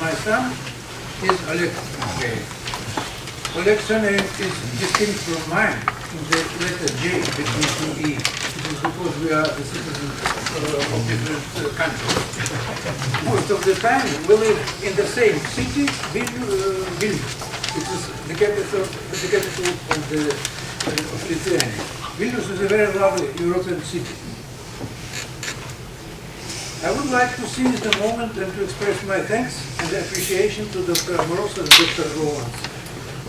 my son is Alexei. Oleg's surname is distinct from mine in the letter J between two E. It is because we are the citizens of different countries. Most of the time we live in the same city, Vilnius. It is the capital of Lithuania. Vilnius is a very lovely European city. I would like to seize the moment and to express my thanks and appreciation to Dr. Morozov and Dr. Rowlands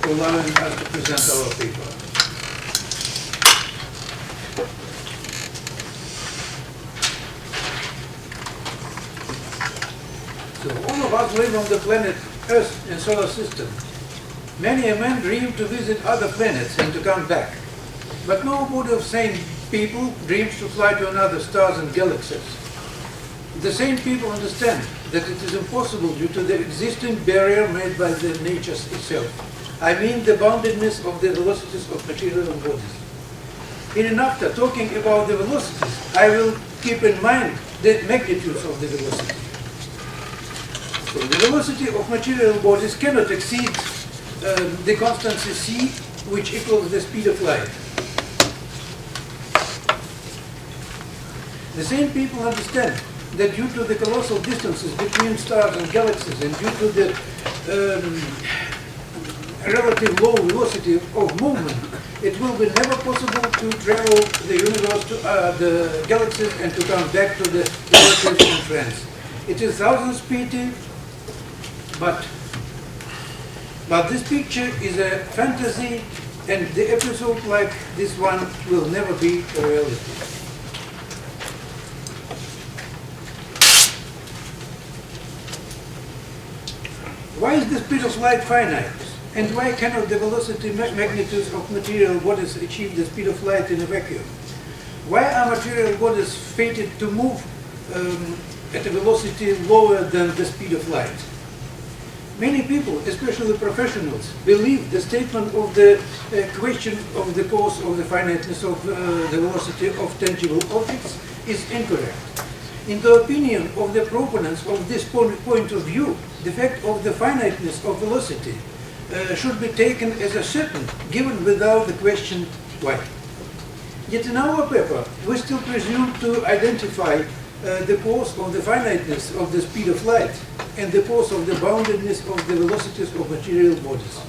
for allowing us to present our paper. So all of us live on the planet Earth and solar system. Many a man dream to visit other planets and to come back. But nobody of sane people dreams to fly to another stars and galaxies. The same people understand that it is impossible due to the existing barrier made by the nature itself. I mean the boundedness of the velocities of material bodies. In and after talking about the velocities, I will keep in mind the magnitudes of the velocity. So the velocity of material bodies cannot exceed the constancy c, which equals the speed of light. The same people understand that due to the colossal distances between stars and galaxies and due to the relative low velocity of movement, it will be never possible to travel the universe to the galaxies and to come back to the relatives and friends. It is thousands pity, but this picture is a fantasy, and the episode like this one will never be a reality. Why is the speed of light finite? And why cannot the velocity magnitudes of material bodies achieve the speed of light in a vacuum? Why are material bodies fated to move at a velocity lower than the speed of light? Many people, especially professionals, believe the statement of the question of the cause of the finiteness of the velocity of tangible objects is incorrect. In the opinion of the proponents of this point of view, the fact of the finiteness of velocity should be taken as a certain, given without the question why. Yet in our paper, we still presume to identify the cause of the finiteness of the speed of light and the cause of the boundedness of the velocities of material bodies.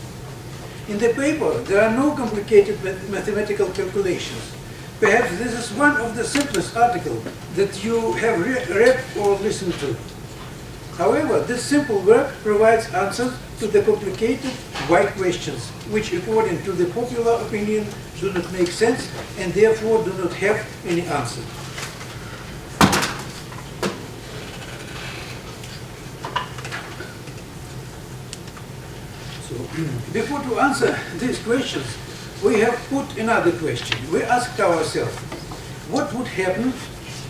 In the paper, there are no complicated mathematical calculations. Perhaps this is one of the simplest articles that you have read or listened to. However, this simple work provides answers to the complicated why questions, which according to the popular opinion do not make sense and therefore do not have any answer. So, before to answer these questions, we have put another question. We asked ourselves, what would happen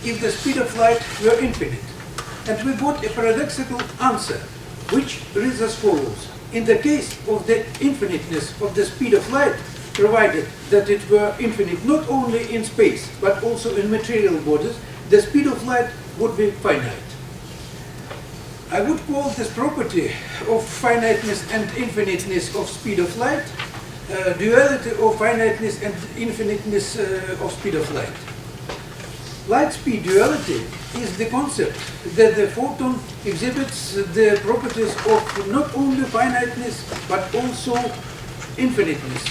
if the speed of light were infinite? And we got a paradoxical answer, which reads as follows. In the case of the infiniteness of the speed of light, provided that it were infinite not only in space, but also in material bodies, the speed of light would be finite. I would call this property of finiteness and infiniteness of speed of light duality of finiteness and infiniteness of speed of light. Light-speed duality is the concept that the photon exhibits the properties of not only finiteness but also infiniteness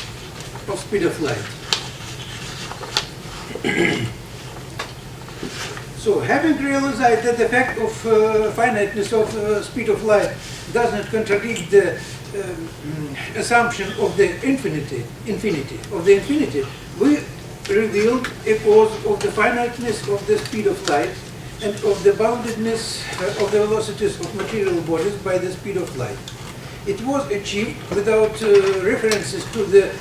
of speed of light. So, having realized that the fact of finiteness of speed of light does not contradict the assumption of the infinity of the infinity, we revealed a cause of the finiteness of the speed of light and of the boundedness of the velocities of material bodies by the speed of light. It was achieved without references to the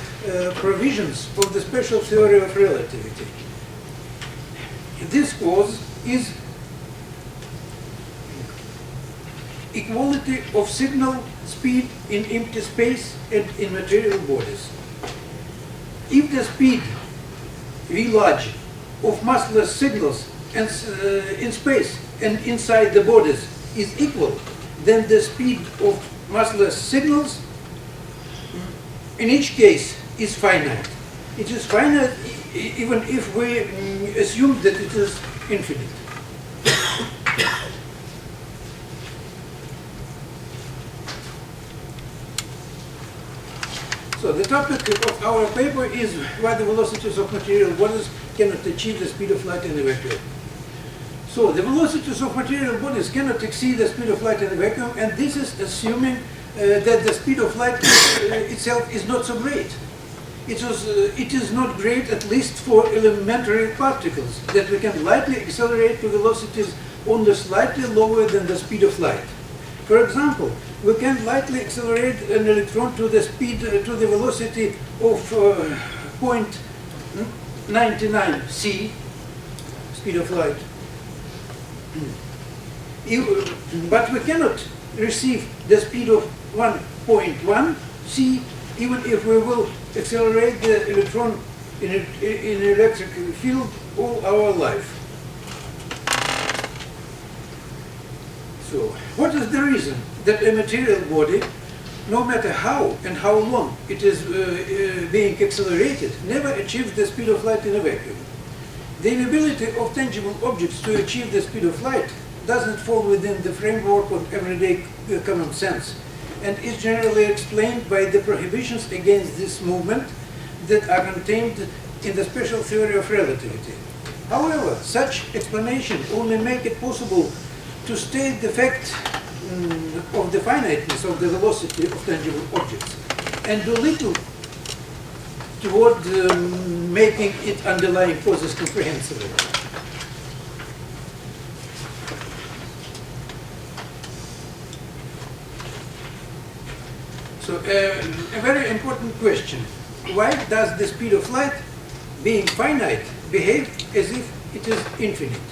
provisions of the special theory of relativity. This cause is equality of signal speed in empty space and in material bodies. If the speed V large of massless signals and in space and inside the bodies is equal, than the speed of massless signals, in each case is finite. It is finite even if we assume that it is infinite. So the topic of our paper is why the velocities of material bodies cannot achieve the speed of light in a vacuum. So the velocities of material bodies cannot exceed the speed of light in a vacuum, and this is assuming that the speed of light itself is not so great. It is not great, at least for elementary particles, that we can lightly accelerate to velocities only slightly lower than the speed of light. For example, we can lightly accelerate an electron to the speed, to the velocity of 0.99 c, speed of light. But we cannot receive the speed of 1.1 c even if we will accelerate the electron in an electric field all our life. So, what is the reason that a material body, no matter how and how long it is being accelerated, never achieves the speed of light in a vacuum? The inability of tangible objects to achieve the speed of light doesn't fall within the framework of everyday common sense, and is generally explained by the prohibitions against this movement that are contained in the special theory of relativity. However, such explanation only make it possible to state the fact of the finiteness of the velocity of tangible objects, and do little toward making it underlying causes comprehensible. So, a very important question. Why does the speed of light, being finite, behave as if it is infinite?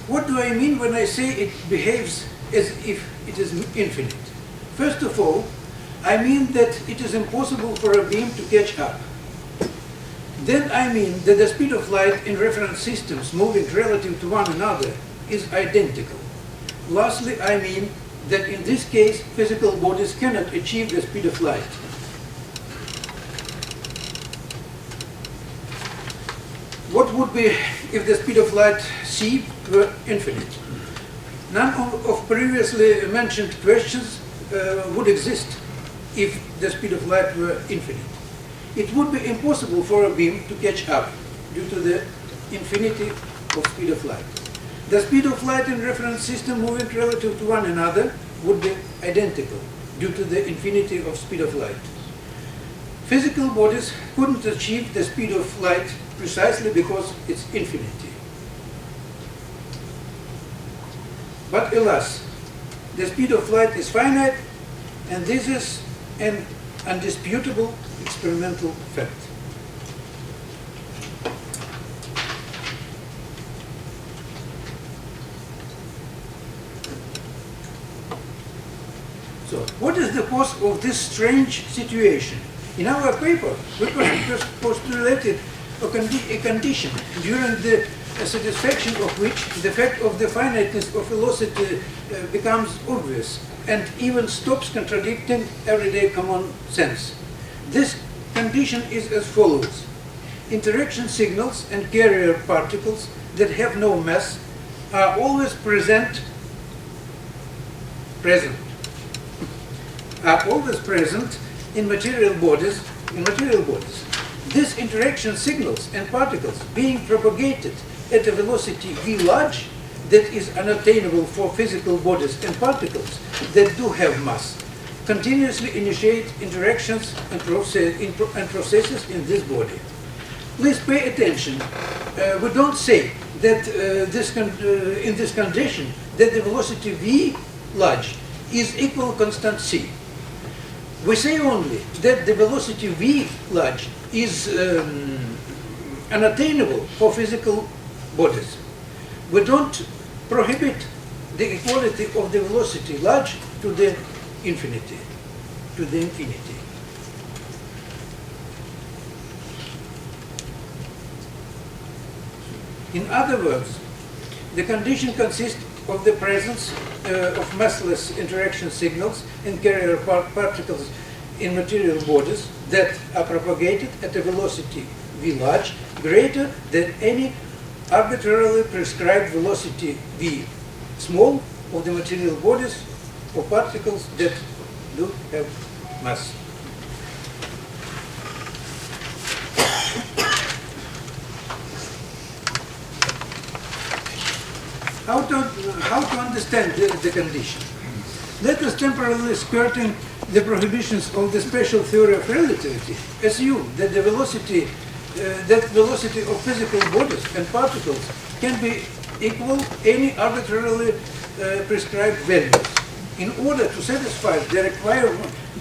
What do I mean when I say it behaves as if it is infinite? First of all, I mean that it is impossible for a beam to catch up. Then I mean that the speed of light in reference systems moving relative to one another is identical. Lastly, I mean that in this case, physical bodies cannot achieve the speed of light. What would be if the speed of light c were infinite? None of previously mentioned questions would exist if the speed of light were infinite. It would be impossible for a beam to catch up due to the infinity of speed of light. The speed of light in reference system moving relative to one another would be identical due to the infinity of speed of light. Physical bodies couldn't achieve the speed of light precisely because it's infinity. But alas, the speed of light is finite, and this is an undisputable experimental fact. So, what is the cause of this strange situation? In our paper, we postulated a condition during the satisfaction of which the fact of the finiteness of velocity becomes obvious and even stops contradicting everyday common sense. This condition is as follows. Interaction signals and carrier particles that have no mass are always present in material bodies. These interaction signals and particles being propagated at a velocity v large that is unattainable for physical bodies and particles that do have mass, continuously initiate interactions and processes in this body. Please pay attention. We don't say that in this condition that the velocity v large is equal constant c. We say only that the velocity v large is unattainable for physical bodies. We don't prohibit the equality of the velocity large to the infinity. In other words, the condition consists of the presence of massless interaction signals and carrier particles in material bodies that are propagated at a velocity v large greater than any arbitrarily prescribed velocity v small of the material bodies or particles that do have mass. How to understand the condition? Let us, temporarily skirting the prohibitions of the special theory of relativity, assume that the velocity of physical bodies and particles can be equal any arbitrarily prescribed values. In order to satisfy the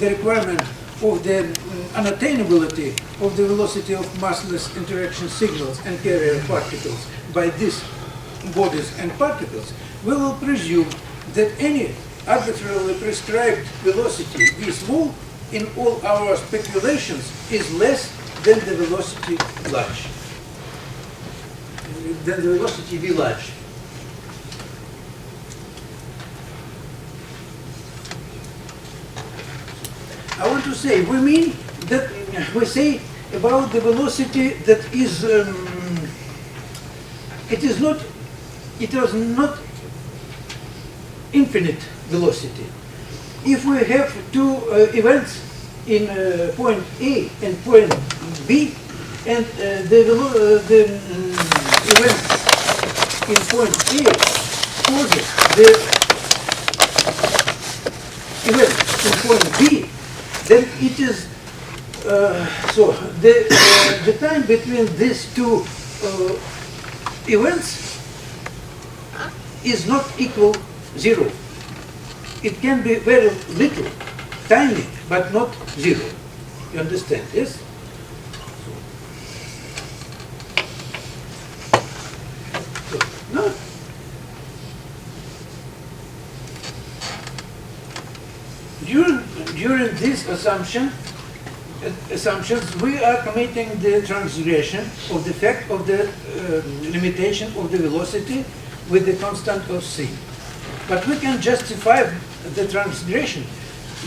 requirement of the unattainability of the velocity of massless interaction signals and carrier particles by these bodies and particles, we will presume that any arbitrarily prescribed velocity v small in all our speculations is less than the velocity large, than the velocity v large. I want to say, we mean that we say about the velocity that is, it was not infinite velocity. If we have two events in point A and point B, and the event in point A causes the event in point B, then it is so the time between these two events is not equal 0. It can be very little, tiny, but not 0. You understand, yes? No. During this assumptions, we are committing the transgression of the fact of the limitation of the velocity with the constant of c. But we can justify the transgression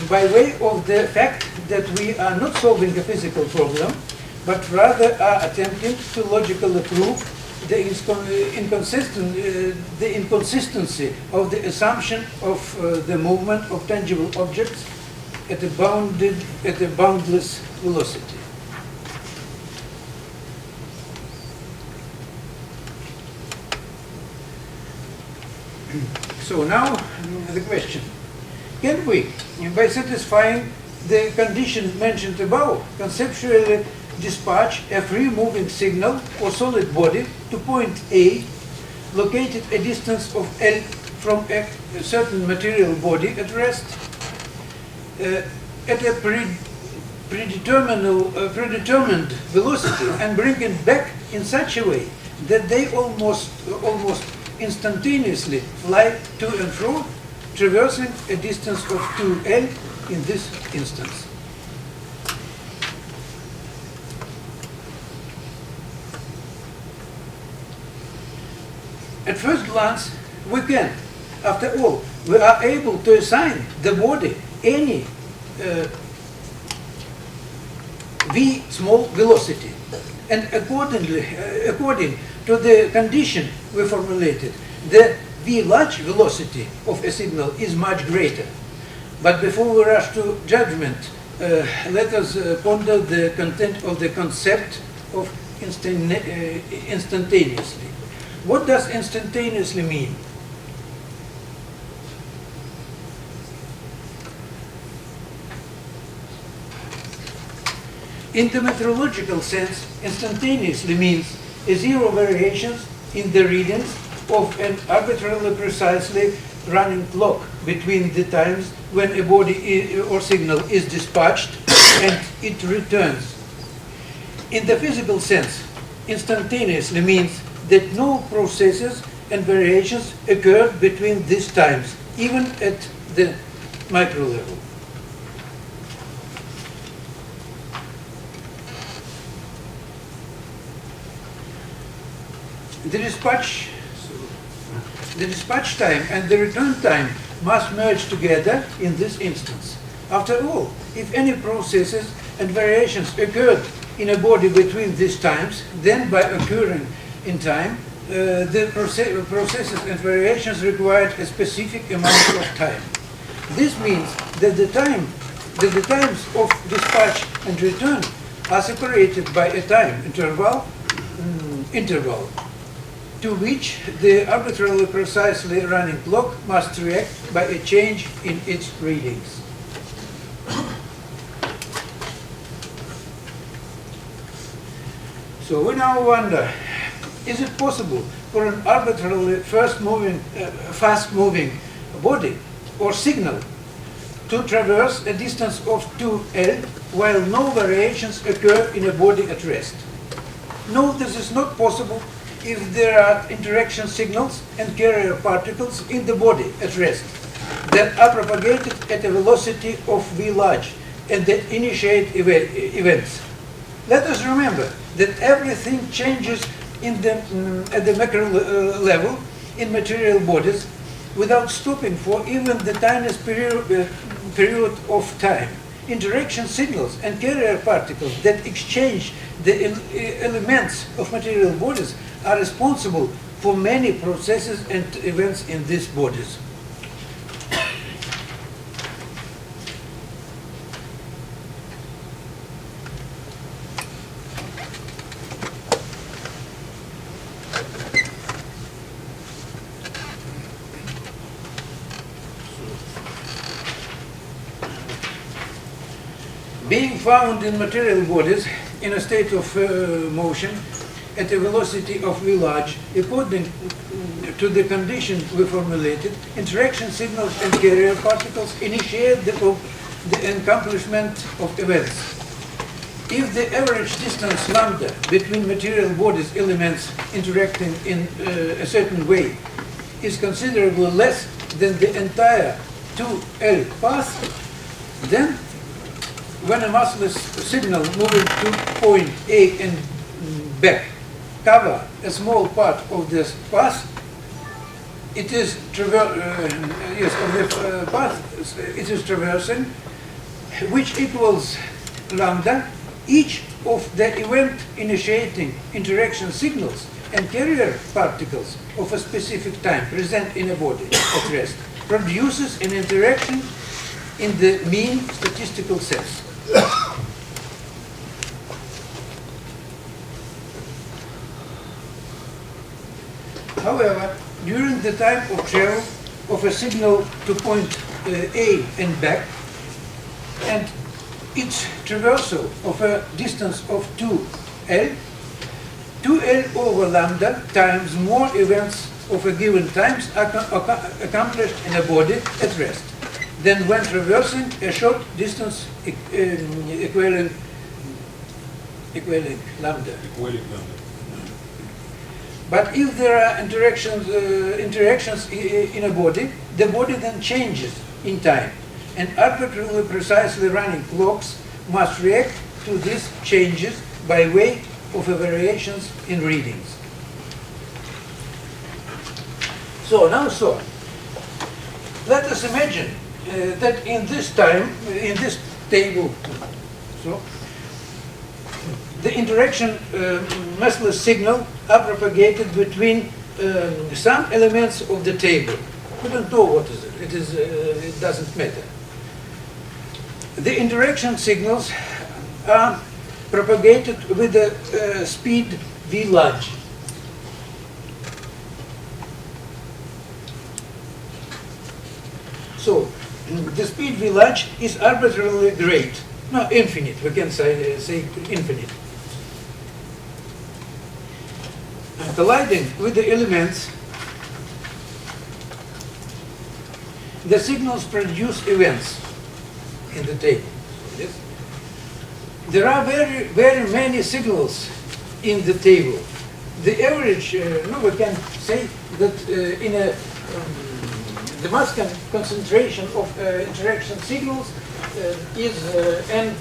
by way of the fact that we are not solving a physical problem, but rather are attempting to logically prove the inconsistency of the assumption of the movement of tangible objects at a boundless velocity. So now the question: can we, by satisfying the conditions mentioned above, conceptually dispatch a free moving signal or solid body to point A, located a distance of L from a certain material body at rest, at a predetermined velocity, and bring it back in such a way that they almost instantaneously fly to and fro, traversing a distance of 2L in this instance. At first glance, we can. After all, we are able to assign the body any v small velocity, and according to the condition we formulated, the v large velocity of a signal is much greater. But before we rush to judgment, let us ponder the content of the concept of instantaneously. What does instantaneously mean? In the meteorological sense, instantaneously means a zero variations in the readings of an arbitrarily precisely running clock between the times when a body or signal is dispatched and it returns. In the physical sense, instantaneously means that no processes and variations occur between these times, even at the micro level. The dispatch the dispatch time and the return time must merge together in this instance. After all, if any processes and variations occurred in a body between these times, then by occurring in time, the processes and variations required a specific amount of time. This means that the times of dispatch and return are separated by a time interval to which the arbitrarily precisely running clock must react by a change in its readings. So we now wonder, is it possible for an arbitrarily fast-moving body or signal to traverse a distance of 2L while no variations occur in a body at rest? No, this is not possible if there are interaction signals and carrier particles in the body at rest that are propagated at a velocity of v large and that initiate events. Let us remember that everything changes at the macro level in material bodies without stopping for even the tiniest period of time. Interaction signals and carrier particles that exchange the elements of material bodies are responsible for many processes and events in these bodies. Being found in material bodies in a state of motion at a velocity of v large, according to the condition we formulated, interaction signals and carrier particles initiate the accomplishment of events. If the average distance lambda between material bodies elements interacting in a certain way is considerably less than the entire 2L path, then when a massless signal moving to point A and back cover a small part of this path, it is traversing, which equals lambda, each of the event initiating interaction signals and carrier particles of a specific time present in a body at rest produces an interaction in the mean statistical sense. However, during the time of travel of a signal to point A and back, and its traversal of a distance of 2L, 2L over lambda times more events of a given times are accomplished in a body at rest than when traversing a short distance equaling lambda. But if there are interactions in a body, the body then changes in time, and arbitrarily precisely running clocks must react to these changes by way of variations in readings. So let us imagine that in this table, the interaction massless signal are propagated between some elements of the table. We don't know what is it. It doesn't matter. The interaction signals are propagated with a speed v large. So the speed v large is arbitrarily great. No, infinite. We can say infinite. Colliding with the elements, the signals produce events in the table. Yes? There are very, very many signals in the table. The average, we can say that the mass concentration of interaction signals is n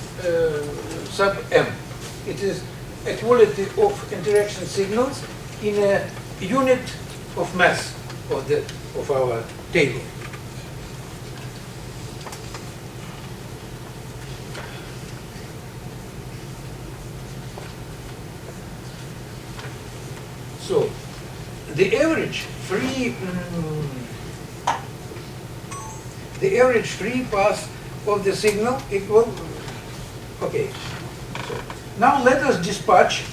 sub m. It is equality of interaction signals in a unit of mass. of our table. So the average free path of the signal equal. Okay. So now let us dispatch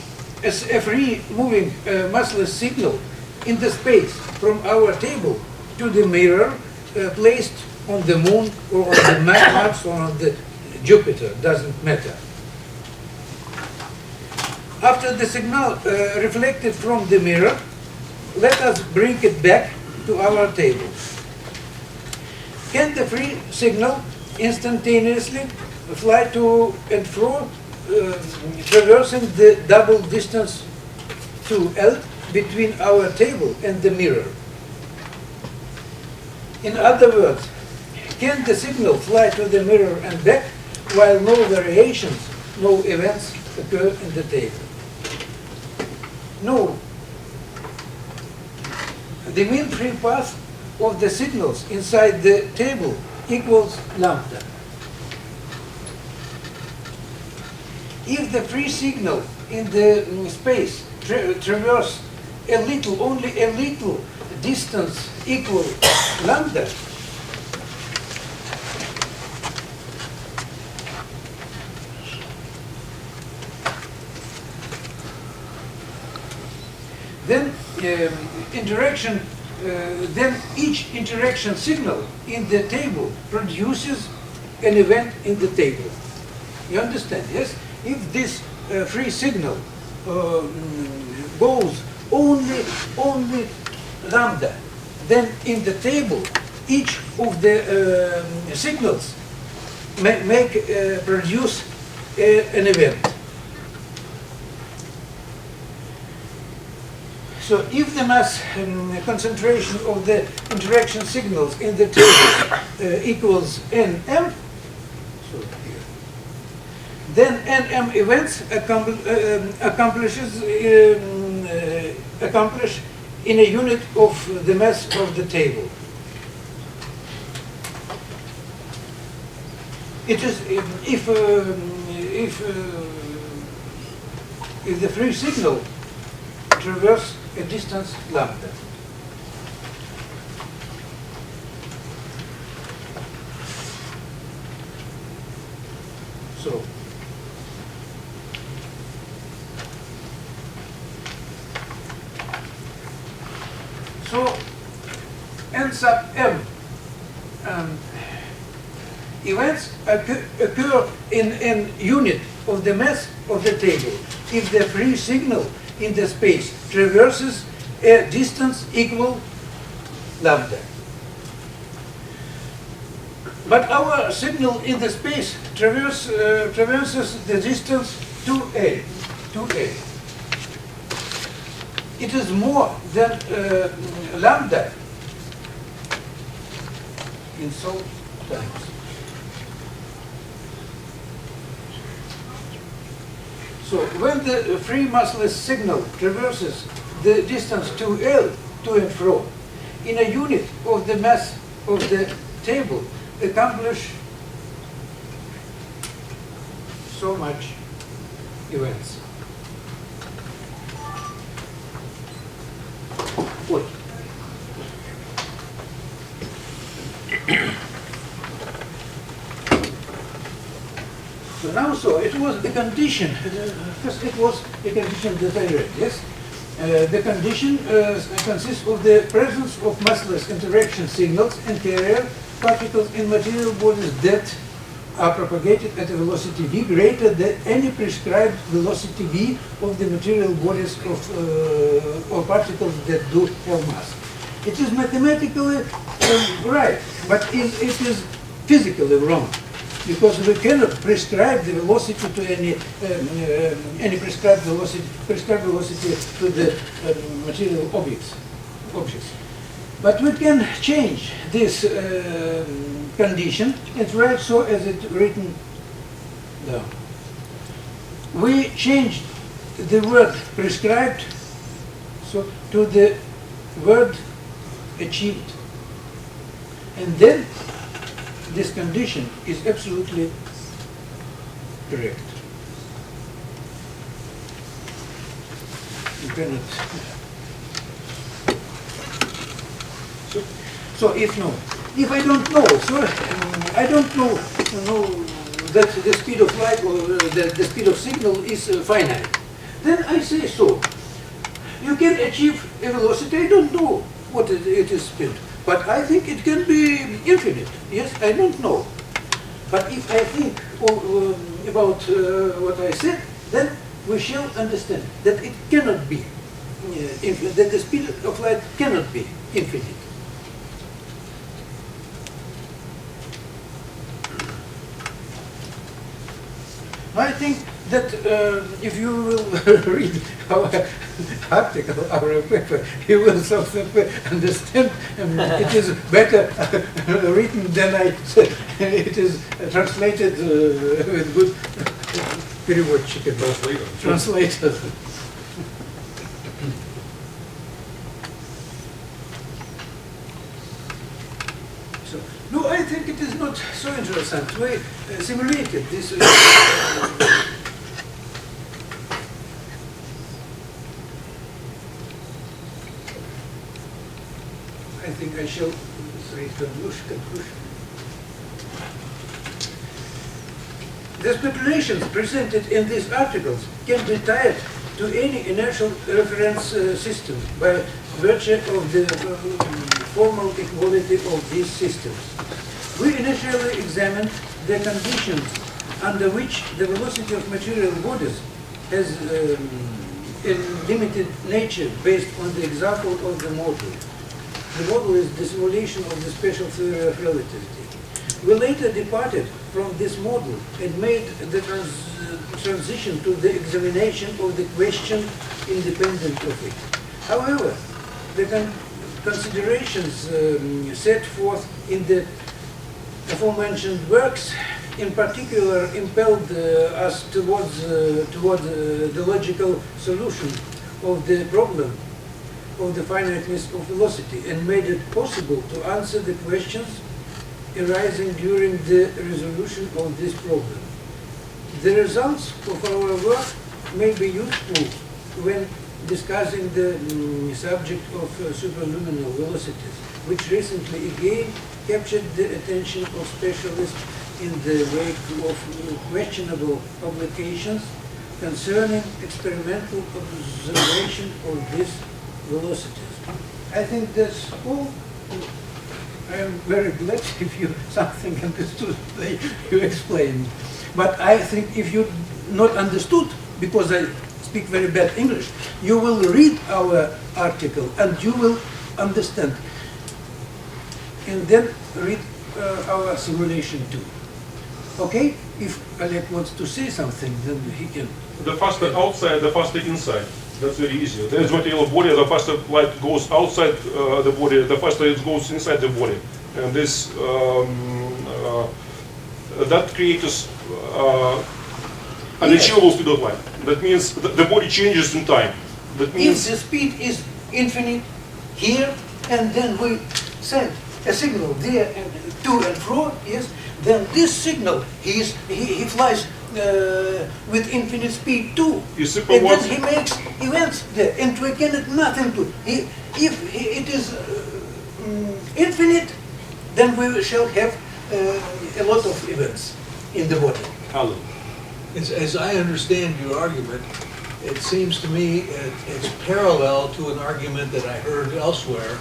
as a free moving massless signal in the space from our table to the mirror placed on the moon or on the Mars or on the Jupiter, doesn't matter. After the signal reflected from the mirror, let us bring it back to our table. Can the free signal instantaneously fly to and fro, traversing the double distance 2L between our table and the mirror? In other words, can the signal fly to the mirror and back while no variations, no events occur in the table? No. The mean free path of the signals inside the table equals lambda. If the free signal in the space traverses a little, only a little distance equal lambda, then then each interaction signal in the table produces an event in the table. You understand, yes? If this free signal goes only lambda, then in the table each of the signals produce an event. So if the mass concentration of the interaction signals in the table equals Nm, so here, then Nm events accomplish in a unit of the mass of the table. It is if the free signal traverses a distance lambda. So N sub m events occur in an unit of the mass of the table if the free signal in the space traverses a distance equal lambda. But our signal in the space traverses the distance 2a. It is more than lambda in so times. So when the free massless signal traverses the distance 2L to and fro in a unit of the mass of the table, accomplish so much events. What? So now, it was the condition, because it was a condition that I read, yes? The condition consists of the presence of massless interaction signals and carrier particles in material bodies that are propagated at a velocity v greater than any prescribed velocity v of the material bodies of or particles that do have mass. It is mathematically right, but it is physically wrong, because we cannot prescribe the velocity to any prescribed velocity to the material objects. But we can change this condition and write so as it's written down. We changed the word prescribed so to the word achieved. And then this condition is absolutely correct. You cannot. So if I don't know, I don't know that the speed of light or the speed of signal is finite, then I say so. You can achieve a velocity. I don't know what it is speed, but I think it can be infinite. Yes, I don't know. But if I think about what I said, then we shall understand that it cannot be infinite, that the speed of light cannot be infinite. I think that if you will read our article, our paper, you will understand it is better written than I said. It is translated with good translators. So, no, I think it is not so interesting. We simulated this. I think I shall say conclusion. The speculations presented in these articles can be tied to any inertial reference system by virtue of the formal equality of these systems. We initially examined the conditions under which the velocity of material bodies has a limited nature based on the example of the model. The model is the simulation of the special theory of relativity. We later departed from this model and made the transition to the examination of the question independent of it. However, the considerations set forth in the aforementioned works in particular impelled us towards the logical solution of the problem of the finiteness of velocity and made it possible to answer the questions arising during the resolution of this problem. The results of our work may be useful when discussing the subject of superluminal velocities, which recently again captured the attention of specialists in the wake of questionable publications concerning experimental observation of these velocities. I think that's all. I am very glad if you something understood you explained. But I think if you not understood, because I speak very bad English, you will read our article and you will understand. And then read our simulation too. Okay? If Oleg wants to say something, then he can. The faster outside, the faster inside. That's very easy. There is material body, the faster light goes outside the body, the faster it goes inside the body. And this, that creates an achievable speed of light. That means the body changes in time. That means if the speed is infinite here, and then we send a signal there and to and fro, yes, then this signal, he flies with infinite speed too. And then he makes events there, and we cannot nothing to. If it is infinite, then we shall have a lot of events in the body. Hello. As I understand your argument, it seems to me it's parallel to an argument that I heard elsewhere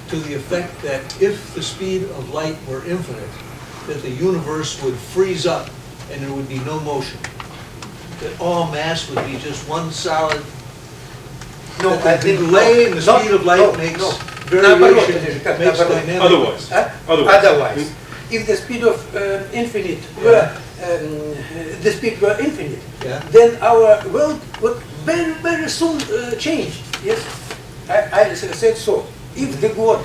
to the effect that if the speed of light were infinite, that the universe would freeze up and there would be no motion. That all mass would be just one solid. No, that the delay in the speed of light makes variation, makes dynamic. Otherwise, if the speed of infinite were the speed were infinite, then our world would very, very soon change. Yes, I said so. If the God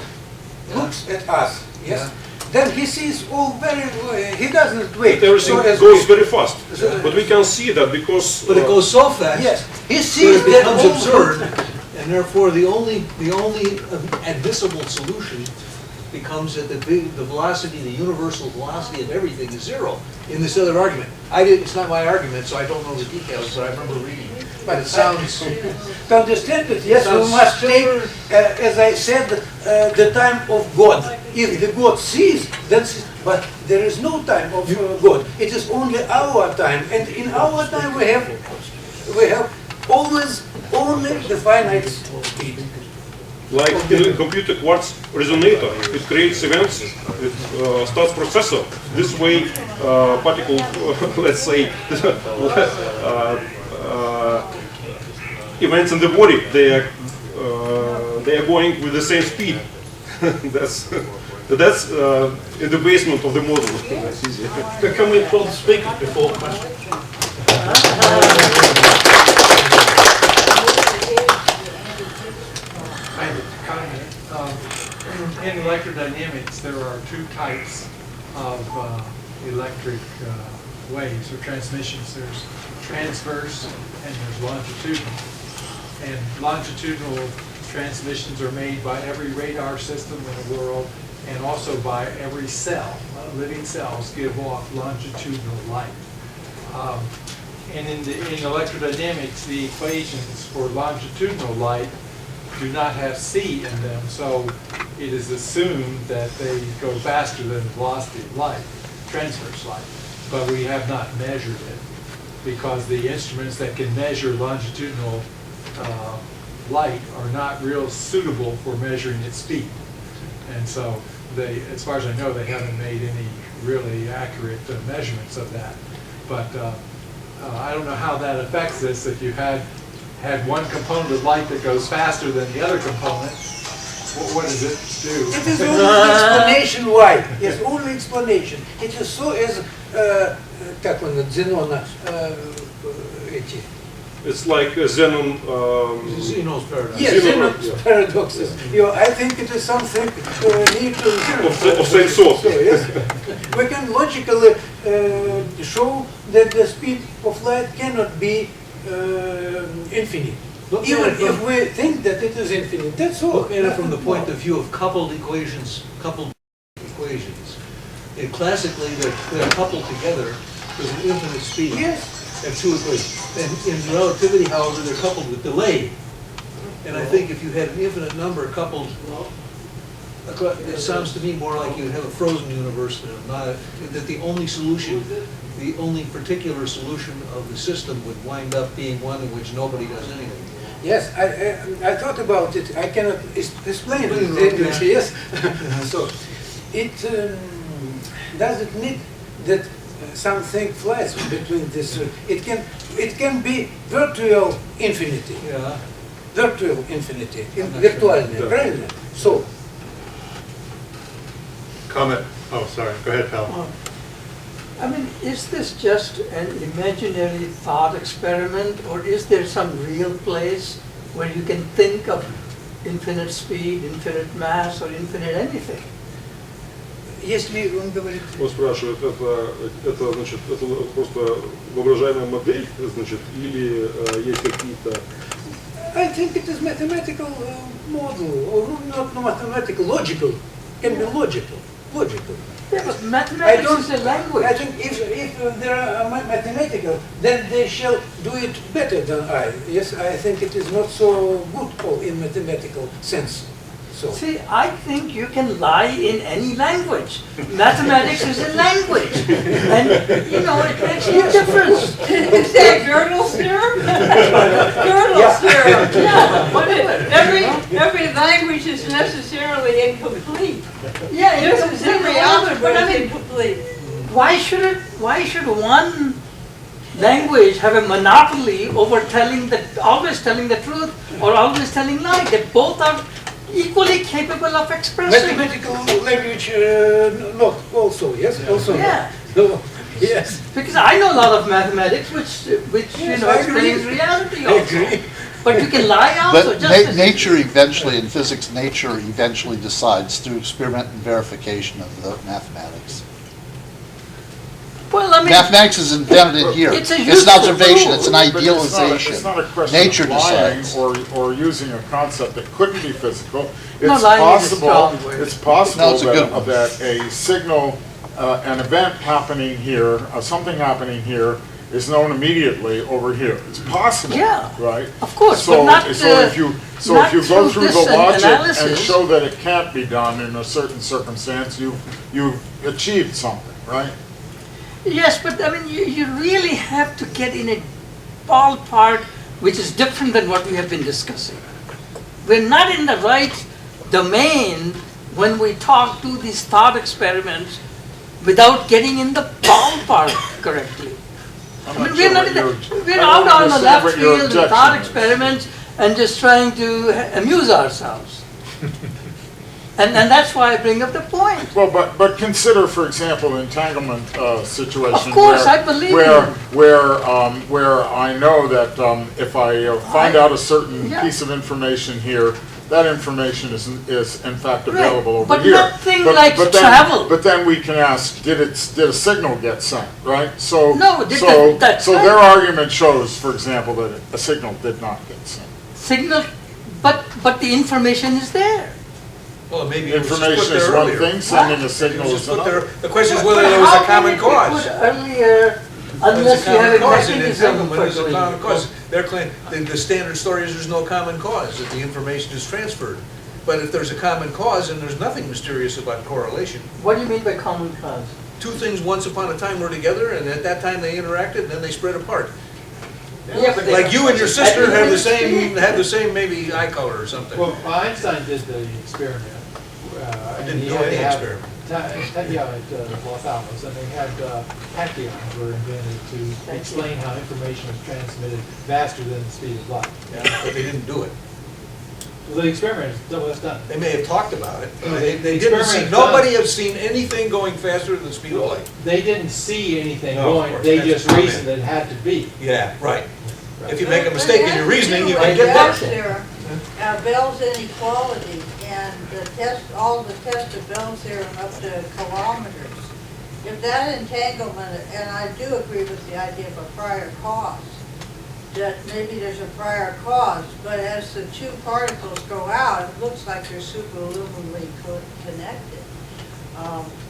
looks at us, yes, then he sees all very. He doesn't wait. But everything goes very fast. But we can see that because. But it goes so fast. Yes, he sees that it becomes absurd. And therefore, the only admissible solution becomes that the velocity, the universal velocity of everything is zero in this other argument. It's not my argument, so I don't know the details, but I remember reading it. But it sounds... To understand it, yes, we must take, as I said, the time of God. If the God sees, but there is no time of God. It is only our time, and in our time we have always only the finite speed. Like in a computer quartz resonator, it creates events, it starts processor. This way, particle, let's say, events in the body, they are going with the same speed. that's in the basement of the model. That's easy. Can we applaud the speakers before questions? In electrodynamics, there are two types of electric waves or transmissions. There's transverse and there's longitudinal. And longitudinal transmissions are made by every radar system in the world and also by every cell. Living cells give off longitudinal light. And in electrodynamics, the equations for longitudinal light do not have c in them, so it is assumed that they go faster than the velocity of light, transverse light. But we have not measured it because the instruments that can measure longitudinal light are not real suitable for measuring its speed. And so they, as far as I know, they haven't made any really accurate measurements of that. But I don't know how that affects this. If you had one component of light that goes faster than the other component, what does it do? It is only explanation why. Yes, only explanation. It is so as как он, Zenona, эти. It's like Zenon. Zeno's paradox. Yes, Zenon's paradoxes. I think it is something near to Of same sort. So, yes, we can logically show that the speed of light cannot be infinite. Even if we think that it is infinite, that's all. Look at it from the point of view of coupled equations. Classically, they're coupled together with an infinite speed. Yes. And two equations. And in relativity, however, they're coupled with delay. And I think if you had an infinite number coupled, it sounds to me more like you'd have a frozen universe than not. That the only solution, the only particular solution of the system would wind up being one in which nobody does anything. Yes, I thought about it. I cannot explain it in English. Yes. So it does it need that something flies between this? It can be virtual infinity. Yeah. Virtual infinity. Virtuальное, правильно? So. Comment. Oh, sorry. Go ahead, pal. I mean, is this just an imaginary thought experiment, or is there some real place where you can think of infinite speed, infinite mass, or infinite anything? Если он говорит... Он спрашивает, это значит, это просто воображаемая модель, значит, или есть какие-то... I think it is mathematical model, or not mathematical, logical. Can be logical. Yeah, but mathematics is a language. I think if they are mathematical, then they shall do it better than I. Yes, I think it is not so good in mathematical sense. So. See, I think you can lie in any language. Mathematics is a language. And, it makes no difference. Is that Gödel's theorem? Gödel's theorem, yeah. Whatever. Every language is necessarily incomplete. Yeah, This is every algebra is incomplete. Why should one language have a monopoly over always telling the truth or always telling lie? They both are equally capable of expressing. Mathematical language, not also, yes? Also Yeah. no. Yes. Because I know a lot of mathematics which Yes, I agree. explains reality I also. agree. But you can lie also, But just as nature eventually, in physics, nature eventually decides through experiment and verification of the mathematics. Well, I mean, Mathematics is invented here. It's a It's an useful observation, tool. it's an But idealization. It's not a question Nature of lying decides. or using a concept that couldn't be physical. No, It's lying is a possible, strong word. it's possible No, it's a good one. that a signal, an event happening here, something happening here is known immediately over here. It's possible, Yeah, right? of course, So, but not, so if you not go through through the this logic and analysis. show that it can't be done in a certain circumstance, you've achieved something, right? Yes, but I mean, you really have to get in a ballpark which is different than what we have been discussing. We're not in the right domain when we talk to these thought experiments without getting in the ballpark correctly. I'm I mean, not we're sure not what in the, your- we're I out don't on the understand left what your field in thought objection is. experiments and just trying to amuse ourselves. And that's why I bring up the point. Well, but consider, for example, the entanglement situation. Of course, where, I believe where, you. where I know that if I find out a certain Yeah. piece of information here, that information is in fact Right, available over but here. nothing like then, travel. But then we can ask, did a signal get sent, right? So No, that's so right. their argument shows, for example, that a signal did not get sent. Signal, but the information is there. Well, maybe it was just Information put there is one earlier. thing, sending a It signal was is just put another. there. The question is whether But there was a how common can it be cause. put earlier There's unless a you have common a cause, and mechanism entanglement for is a doing common it? cause. Their claim, the standard story is there's no common cause, that the information is transferred. But if there's a common cause, then there's nothing mysterious about correlation. What do you mean by common cause? Two things once upon a time were together, and at that time they interacted, and then they spread apart. Yeah, but Like you and your sister At have the the same maybe eye color or something. Well, Einstein did the experiment. And Didn't he do had any to have- experiment. Yeah, at Los Alamos, and they had tachyons were invented to explain how information was transmitted faster than the speed of light. Yeah, but they didn't do it. Well, the experiment is that's done. They may have talked about it. No, They the didn't see, experiment's nobody done. has seen anything going faster than the speed of light. They didn't see anything No, of going, course, they that's just a comment. reasoned it had to be. Yeah, right. Right. If you make a mistake in your reasoning, you can Right, get Bell's there. Bell's inequality and the test, all the tests of Bell's theorem up to kilometers. If that entanglement, and I do agree with the idea of a prior cause, that maybe there's a prior cause, but as the two particles go out, it looks like they're superluminally connected.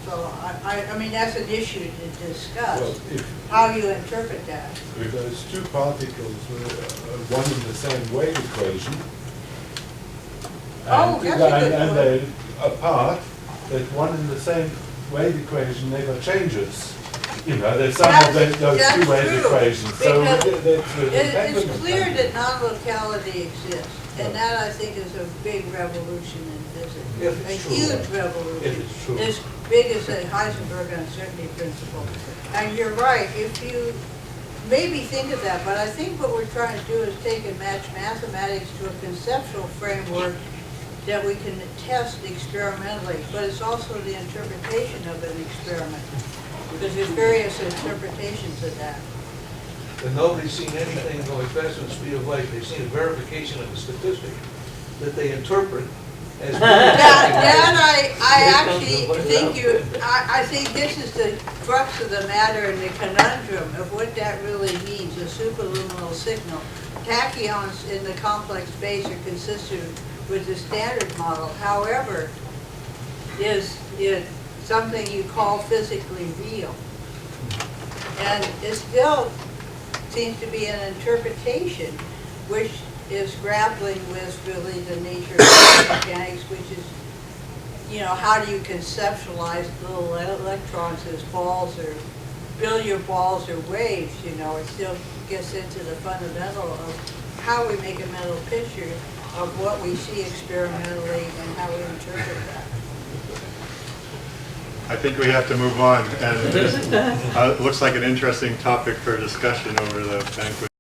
So I mean, that's an issue to discuss, Well, if how you interpret that. those two particles were one in the same wave equation, Oh, that's a good and point. they're apart, that one in the same wave equation never changes. You know, there's some of those That's two wave true, equations. So because that's It's clear that non-locality exists, and that I think is a big revolution in physics. If it's A true. huge revolution. If it's true. As big as the Heisenberg uncertainty principle. And you're right, if you maybe think of that, but I think what we're trying to do is take and match mathematics to a conceptual framework that we can test experimentally, but it's also the interpretation of an experiment. Because there's various interpretations of that. And nobody's seen anything going faster than the speed of light. They've seen a verification of the statistic that they interpret as. That I actually think I think this is the crux of the matter and the conundrum of what that really means, a superluminal signal. Tachyons in the complex space are consistent with the standard model. However, is it something you call physically real? And it still seems to be an interpretation which is grappling with really the nature of mechanics, which is, you know, how do you conceptualize little electrons as balls or billiard balls or waves, you know? It still gets into the fundamental of how we make a mental picture of what we see experimentally and how we interpret that. I think we have to move on, and it looks like an interesting topic for discussion over the banquet.